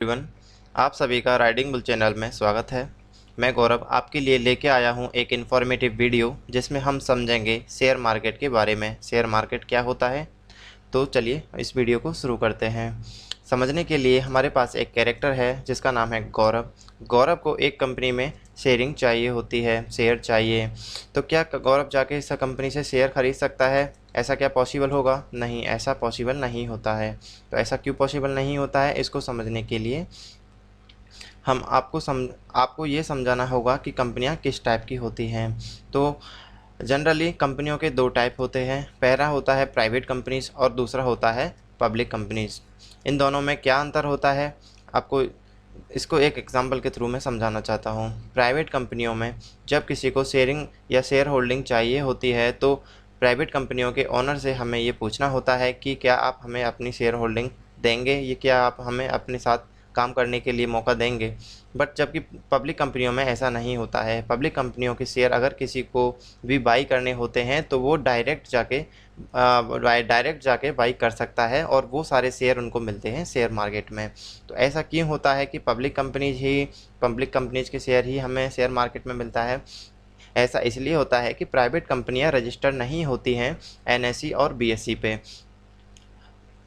Everyone, आप सभी का राइडिंग बुल चैनल में स्वागत है। मैं गौरव आपके लिए लेके आया हूं एक इन्फॉर्मेटिव वीडियो जिसमें हम समझेंगे शेयर मार्केट के बारे में। शेयर मार्केट क्या होता है, तो चलिए इस वीडियो को शुरू करते हैं। समझने के लिए हमारे पास एक कैरेक्टर है जिसका नाम है गौरव। गौरव को एक कंपनी में शेयरिंग चाहिए होती है, शेयर चाहिए। तो क्या गौरव जाके इस कंपनी से शेयर खरीद सकता है? ऐसा क्या पॉसिबल होगा? नहीं, ऐसा पॉसिबल नहीं होता है। तो ऐसा क्यों पॉसिबल नहीं होता है, इसको समझने के लिए हम आपको ये समझाना होगा कि कंपनियां किस टाइप की होती हैं। तो जनरली कंपनियों के दो टाइप होते हैं। पहला होता है प्राइवेट कंपनीज और दूसरा होता है पब्लिक कंपनीज। इन दोनों में क्या अंतर होता है, आपको इसको एक एग्जांपल के थ्रू मैं समझाना चाहता हूँ। प्राइवेट कंपनियों में जब किसी को शेयरिंग या शेयर होल्डिंग चाहिए होती है तो प्राइवेट कंपनियों के ओनर से हमें ये पूछना होता है कि क्या आप हमें अपनी शेयर होल्डिंग देंगे, ये क्या आप हमें अपने साथ काम करने के लिए मौका देंगे। बट जबकि पब्लिक कंपनियों में ऐसा नहीं होता है। पब्लिक कंपनियों के शेयर अगर किसी को भी बाई करने होते हैं तो वो डायरेक्ट जाके बाई कर सकता है और वो सारे शेयर उनको मिलते हैं शेयर मार्केट में। तो ऐसा क्यों होता है कि पब्लिक कंपनीज के शेयर ही हमें शेयर मार्केट में मिलता है? ऐसा इसलिए होता है कि प्राइवेट कंपनियां रजिस्टर्ड नहीं होती हैं एनएसई और बीएसई पे,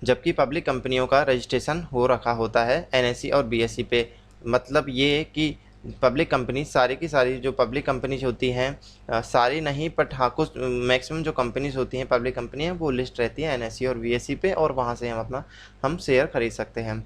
जबकि पब्लिक कंपनियों का रजिस्ट्रेशन हो रखा होता है एनएसई और बीएसई पे। मतलब ये कि पब्लिक कंपनी सारी की सारी जो पब्लिक कंपनीज होती हैं, सारी नहीं बट हाँ कुछ मैक्सिमम जो कंपनीज होती हैं पब्लिक कंपनियां वो लिस्ट रहती है एनएसई और बीएसई पे, और वहाँ से हम शेयर खरीद सकते हैं।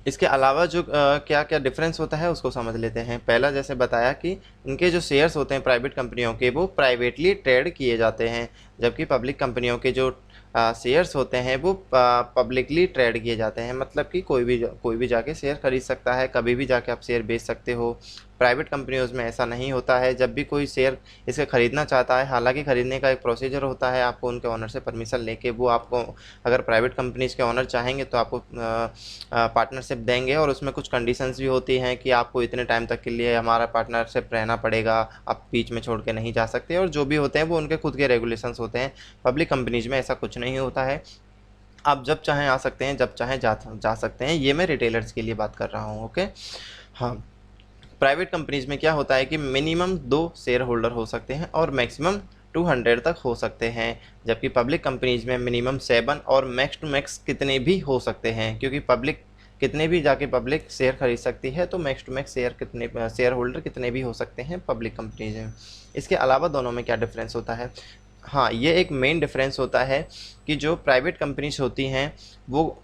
इसके अलावा जो क्या क्या डिफरेंस होता है उसको समझ लेते हैं। पहला, जैसे बताया कि इनके जो शेयर्स होते हैं प्राइवेट कंपनियों के वो प्राइवेटली ट्रेड किए जाते हैं, जबकि पब्लिक कंपनियों के जो शेयर्स होते हैं वो पब्लिकली ट्रेड किए जाते हैं। मतलब कि कोई भी जाके शेयर खरीद सकता है, कभी भी जाके आप शेयर बेच सकते हो। प्राइवेट कंपनियों में ऐसा नहीं होता है। जब भी कोई शेयर इसे ख़रीदना चाहता है, हालांकि ख़रीदने का एक प्रोसीजर होता है, आपको उनके ऑनर से परमिशन लेके वो आपको, अगर प्राइवेट कंपनीज के ऑनर चाहेंगे तो आपको पार्टनरशिप देंगे, और उसमें कुछ कंडीशंस भी होती हैं कि आपको इतने टाइम तक के लिए हमारा पार्टनरशिप रहना पड़ेगा, आप बीच में छोड़ के नहीं जा सकते, और जो भी होते हैं वो उनके खुद के रेगुलेशंस होते हैं। पब्लिक कंपनीज में ऐसा कुछ नहीं होता है। आप जब चाहें आ सकते हैं, जब चाहें जा सकते हैं। ये मैं रिटेलर्स के लिए बात कर रहा हूँ। ओके, हाँ। प्राइवेट कंपनीज में क्या होता है कि मिनिमम 2 शेयर होल्डर हो सकते हैं और मैक्सिमम 200 तक हो सकते हैं, जबकि पब्लिक कंपनीज में मिनिमम 7 और मैक्स टू मैक्स कितने भी हो सकते हैं, क्योंकि पब्लिक कितने भी जाके पब्लिक शेयर खरीद सकती है, तो max to max shareholder कितने भी हो सकते हैं पब्लिक कंपनीज में। इसके अलावा दोनों में क्या डिफरेंस होता है? हाँ, ये एक मेन डिफरेंस होता है कि जो प्राइवेट कंपनीज होती हैं वो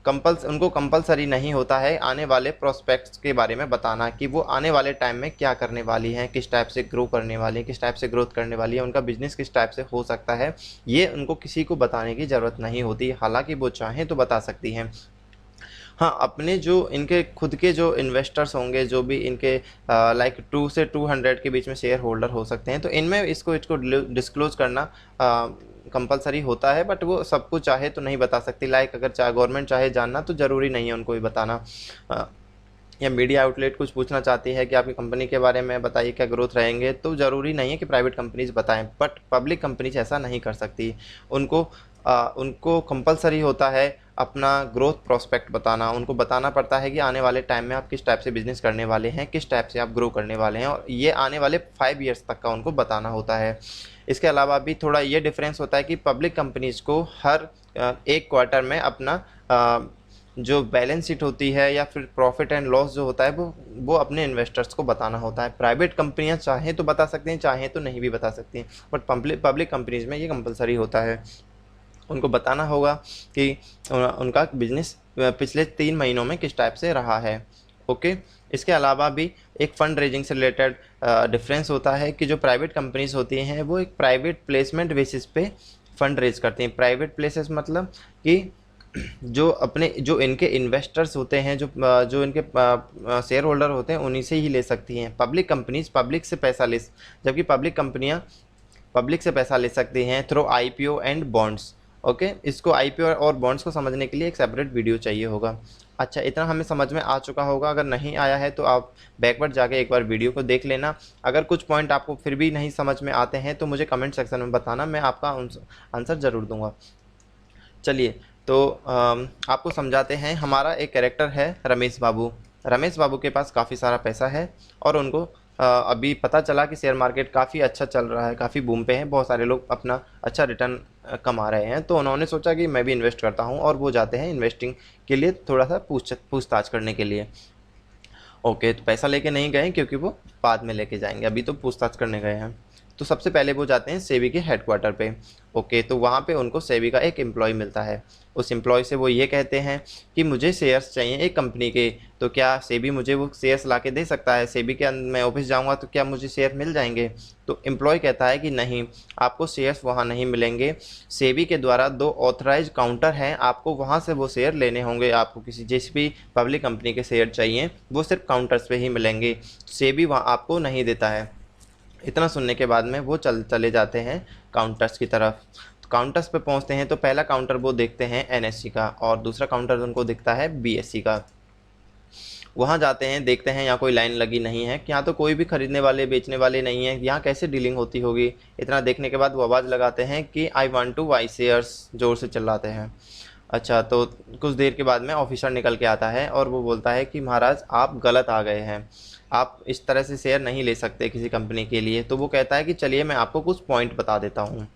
उनको कंपलसरी नहीं होता है आने वाले प्रोस्पेक्ट्स के बारे में बताना, कि वो आने वाले टाइम में क्या करने वाली हैं, किस टाइप से ग्रो करने वाली है, किस टाइप से ग्रोथ करने वाली है, उनका बिजनेस किस टाइप से हो सकता है। ये उनको किसी को बताने की ज़रूरत नहीं होती, हालांकि वो चाहें तो बता सकती हैं। हाँ, अपने जो इनके खुद के जो इन्वेस्टर्स होंगे, जो भी इनके लाइक 2 से 200 के बीच में शेयर होल्डर हो सकते हैं, तो इनमें इसको डिस्क्लोज करना कंपलसरी होता है, बट वो सबको चाहे तो नहीं बता सकती। लाइक अगर चाहे गवर्नमेंट चाहे जानना तो ज़रूरी नहीं है उनको भी बताना, या मीडिया आउटलेट कुछ पूछना चाहती है कि आपकी कंपनी के बारे में बताइए क्या ग्रोथ रहेंगे, तो ज़रूरी नहीं है कि प्राइवेट कंपनीज बताएं, बट पब्लिक कंपनीज ऐसा नहीं कर सकती। उनको कंपलसरी होता है अपना ग्रोथ प्रोस्पेक्ट बताना। उनको बताना पड़ता है कि आने वाले टाइम में आप किस टाइप से बिजनेस करने वाले हैं, किस टाइप से आप ग्रो करने वाले हैं, और ये आने वाले 5 ईयर्स तक का उनको बताना होता है। इसके अलावा भी थोड़ा ये डिफरेंस होता है कि पब्लिक कंपनीज को हर एक क्वार्टर में अपना जो बैलेंस शीट होती है या फिर प्रॉफिट एंड लॉस जो होता है वो अपने इन्वेस्टर्स को बताना होता है। प्राइवेट कंपनियां चाहें तो बता सकती हैं, चाहें तो नहीं भी बता सकती हैं, बट पब्लिक कंपनीज में ये कंपलसरी होता है। उनको बताना होगा कि उनका बिजनेस पिछले 3 महीनों में किस टाइप से रहा है। ओके, इसके अलावा भी एक फंड रेजिंग से रिलेटेड डिफरेंस होता है कि जो प्राइवेट कंपनीज होती हैं वो एक प्राइवेट प्लेसमेंट बेसिस पे फंड रेज करती हैं। प्राइवेट प्लेसेस मतलब कि जो इनके इन्वेस्टर्स होते हैं, जो इनके शेयर होल्डर होते हैं, उन्हीं से ही ले सकती हैं। पब्लिक कंपनीज जबकि पब्लिक कंपनियां पब्लिक से पैसा ले सकती हैं through IPO and bonds. Okay, इसको आईपीओ और बॉन्ड्स को समझने के लिए एक सेपरेट वीडियो चाहिए होगा। अच्छा, इतना हमें समझ में आ चुका होगा। अगर नहीं आया है तो आप बैकवर्ड जाके एक बार वीडियो को देख लेना। अगर कुछ पॉइंट आपको फिर भी नहीं समझ में आते हैं तो मुझे कमेंट सेक्शन में बताना, मैं आपका आंसर ज़रूर दूंगा। चलिए, तो आपको समझाते हैं। हमारा एक कैरेक्टर है रमेश बाबू। रमेश बाबू के पास काफ़ी सारा पैसा है और उनको अभी पता चला कि शेयर मार्केट काफ़ी अच्छा चल रहा है, काफ़ी बूम पे है, बहुत सारे लोग अपना अच्छा रिटर्न कमा रहे हैं। तो उन्होंने सोचा कि मैं भी इन्वेस्ट करता हूँ, और वो जाते हैं इन्वेस्टिंग के लिए थोड़ा सा पूछताछ करने के लिए। ओके, तो पैसा लेके नहीं गए क्योंकि वो बाद में लेके जाएंगे, अभी तो पूछताछ करने गए हैं। तो सबसे पहले वो जाते हैं सेबी के हेडक्वार्टर पे। ओके, तो वहाँ पे उनको सेबी का एक एम्प्लॉय मिलता है। उस एम्प्लॉय से वो ये कहते हैं कि मुझे शेयर्स चाहिए एक कंपनी के, तो क्या सेबी मुझे वो शेयर्स ला के दे सकता है? सेबी के मैं ऑफिस जाऊँगा तो क्या मुझे शेयर मिल जाएंगे? तो एम्प्लॉय कहता है कि नहीं, आपको शेयर्स वहाँ नहीं मिलेंगे। सेबी के द्वारा 2 ऑथराइज काउंटर हैं, आपको वहाँ से वो शेयर लेने होंगे। आपको किसी जिस भी पब्लिक कंपनी के शेयर चाहिए वो सिर्फ काउंटर्स पे ही मिलेंगे, सेबी वहाँ आपको नहीं देता है। इतना सुनने के बाद में वो चले जाते हैं काउंटर्स की तरफ। तो काउंटर्स पे पहुंचते हैं तो पहला काउंटर वो देखते हैं एनएससी का, और दूसरा काउंटर उनको दिखता है बीएससी का। वहाँ जाते हैं, देखते हैं यहाँ कोई लाइन लगी नहीं है, कि यहाँ तो कोई भी खरीदने वाले बेचने वाले नहीं है, यहाँ कैसे डीलिंग होती होगी। इतना देखने के बाद वो आवाज़ लगाते हैं कि I want two by shares, ज़ोर से चिल्लाते हैं। अच्छा, तो कुछ देर के बाद में ऑफिसर निकल के आता है और वो बोलता है कि महाराज आप गलत आ गए हैं, आप इस तरह से शेयर नहीं ले सकते किसी कंपनी के लिए। तो वो कहता है कि चलिए मैं आपको कुछ पॉइंट बता देता हूँ।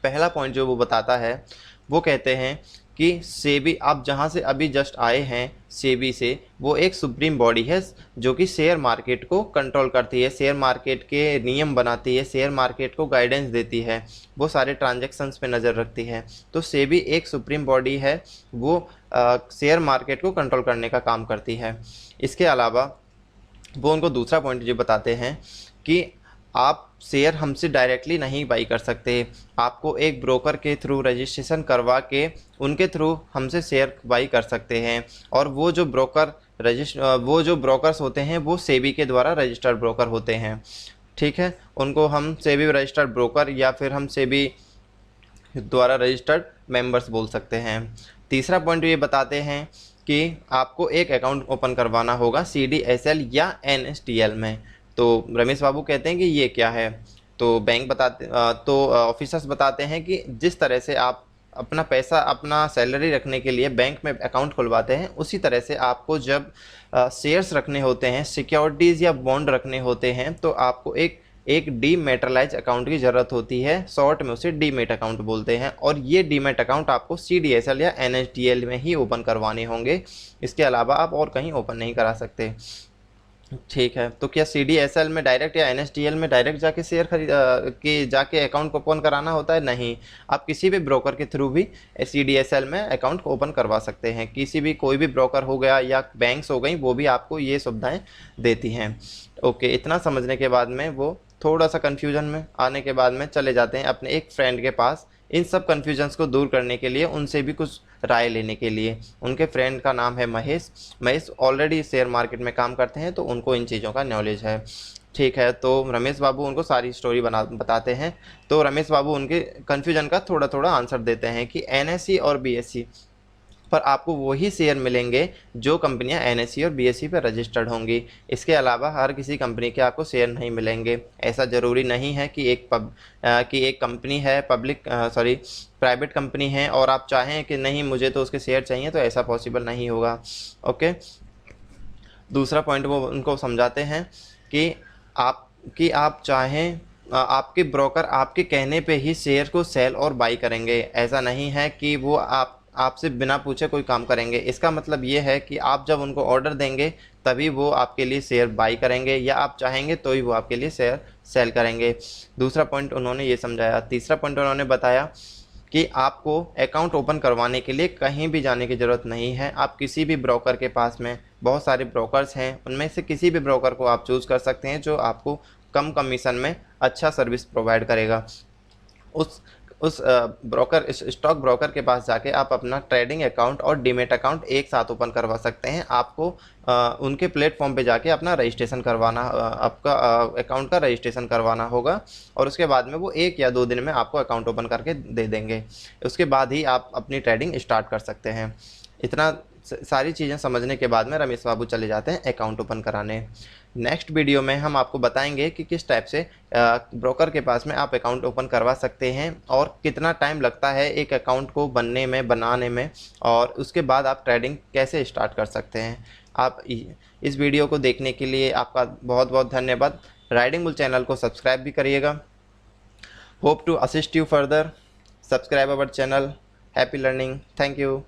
पहला पॉइंट जो वो बताता है, वो कहते हैं कि सेबी, आप जहाँ से अभी जस्ट आए हैं सेबी से, वो एक सुप्रीम बॉडी है जो कि शेयर मार्केट को कंट्रोल करती है, शेयर मार्केट के नियम बनाती है, शेयर मार्केट को गाइडेंस देती है, वो सारे ट्रांजैक्शंस पे नज़र रखती है। तो सेबी एक सुप्रीम बॉडी है, वो शेयर मार्केट को कंट्रोल करने का काम करती है। इसके अलावा वो उनको दूसरा पॉइंट ये बताते हैं कि आप शेयर हमसे डायरेक्टली नहीं बाई कर सकते, आपको एक ब्रोकर के थ्रू रजिस्ट्रेशन करवा के उनके थ्रू हमसे शेयर बाई कर सकते हैं। और वो जो ब्रोकर्स होते हैं वो सेबी के द्वारा रजिस्टर्ड ब्रोकर होते हैं। ठीक है, उनको हम सेबी रजिस्टर्ड ब्रोकर या फिर हम सेबी द्वारा रजिस्टर्ड मेंबर्स बोल सकते हैं। तीसरा पॉइंट ये बताते हैं कि आपको एक अकाउंट ओपन करवाना होगा CDSL या NSDL में। तो रमेश बाबू कहते हैं कि ये क्या है? तो ऑफिसर्स बताते हैं कि जिस तरह से आप अपना पैसा, अपना सैलरी रखने के लिए बैंक में अकाउंट खुलवाते हैं, उसी तरह से आपको जब शेयर्स रखने होते हैं, सिक्योरिटीज़ या बॉन्ड रखने होते हैं, तो आपको एक डीमेटलाइज अकाउंट की ज़रूरत होती है। शॉर्ट में उसे डीमेट अकाउंट बोलते हैं, और ये डीमेट अकाउंट आपको CDSL या NSDL में ही ओपन करवाने होंगे। इसके अलावा आप और कहीं ओपन नहीं करा सकते। ठीक है, तो क्या CDSL में डायरेक्ट या NSDL में डायरेक्ट जाके शेयर जाके अकाउंट ओपन कराना होता है? नहीं, आप किसी भी ब्रोकर के थ्रू भी CDSL में अकाउंट ओपन करवा सकते हैं। किसी भी, कोई भी ब्रोकर हो गया या बैंक्स हो गई, वो भी आपको ये सुविधाएं देती हैं। ओके, इतना समझने के बाद में वो थोड़ा सा कन्फ्यूजन में आने के बाद में चले जाते हैं अपने एक फ्रेंड के पास, इन सब कन्फ्यूजन्स को दूर करने के लिए, उनसे भी कुछ राय लेने के लिए। उनके फ्रेंड का नाम है Mahesh. Mahesh already share market में काम करते हैं, तो उनको इन चीज़ों का नॉलेज है। ठीक है, तो रमेश बाबू उनको सारी स्टोरी बताते हैं। तो रमेश बाबू उनके कन्फ्यूजन का थोड़ा थोड़ा आंसर देते हैं कि NSE और BSE पर आपको वही शेयर मिलेंगे जो कंपनियां NSE और BSE पर रजिस्टर्ड होंगी। इसके अलावा हर किसी कंपनी के आपको शेयर नहीं मिलेंगे। ऐसा ज़रूरी नहीं है कि एक कंपनी है प्राइवेट कंपनी है और आप चाहें कि नहीं मुझे तो उसके शेयर चाहिए, तो ऐसा पॉसिबल नहीं होगा। ओके, दूसरा पॉइंट वो उनको समझाते हैं कि आप चाहें, आपके ब्रोकर आपके कहने पे ही शेयर को सेल और बाई करेंगे। ऐसा नहीं है कि वो आपसे बिना पूछे कोई काम करेंगे। इसका मतलब ये है कि आप जब उनको ऑर्डर देंगे तभी वो आपके लिए शेयर बाई करेंगे, या आप चाहेंगे तो ही वो आपके लिए शेयर सेल करेंगे। दूसरा पॉइंट उन्होंने ये समझाया। तीसरा पॉइंट उन्होंने बताया कि आपको अकाउंट ओपन करवाने के लिए कहीं भी जाने की ज़रूरत नहीं है। आप किसी भी ब्रोकर के पास में, बहुत सारे ब्रोकर्स हैं, उनमें से किसी भी ब्रोकर को आप चूज़ कर सकते हैं जो आपको कम कमीशन में अच्छा सर्विस प्रोवाइड करेगा। उस स्टॉक ब्रोकर के पास जाके आप अपना ट्रेडिंग अकाउंट और डीमेट अकाउंट एक साथ ओपन करवा सकते हैं। आपको उनके प्लेटफॉर्म पे जाके अपना रजिस्ट्रेशन करवाना, आपका अकाउंट का रजिस्ट्रेशन करवाना होगा, और उसके बाद में वो 1 या 2 दिन में आपको अकाउंट ओपन करके दे देंगे। उसके बाद ही आप अपनी ट्रेडिंग स्टार्ट कर सकते हैं। इतना सारी चीज़ें समझने के बाद में रमेश बाबू चले जाते हैं अकाउंट ओपन कराने। नेक्स्ट वीडियो में हम आपको बताएंगे कि किस टाइप से ब्रोकर के पास में आप अकाउंट ओपन करवा सकते हैं और कितना टाइम लगता है एक अकाउंट को बनने में, बनाने में, और उसके बाद आप ट्रेडिंग कैसे स्टार्ट कर सकते हैं। आप इस वीडियो को देखने के लिए आपका बहुत बहुत धन्यवाद। राइडिंग बुल चैनल को सब्सक्राइब भी करिएगा। Hope to assist you further. Subscribe our channel. Happy learning. Thank you.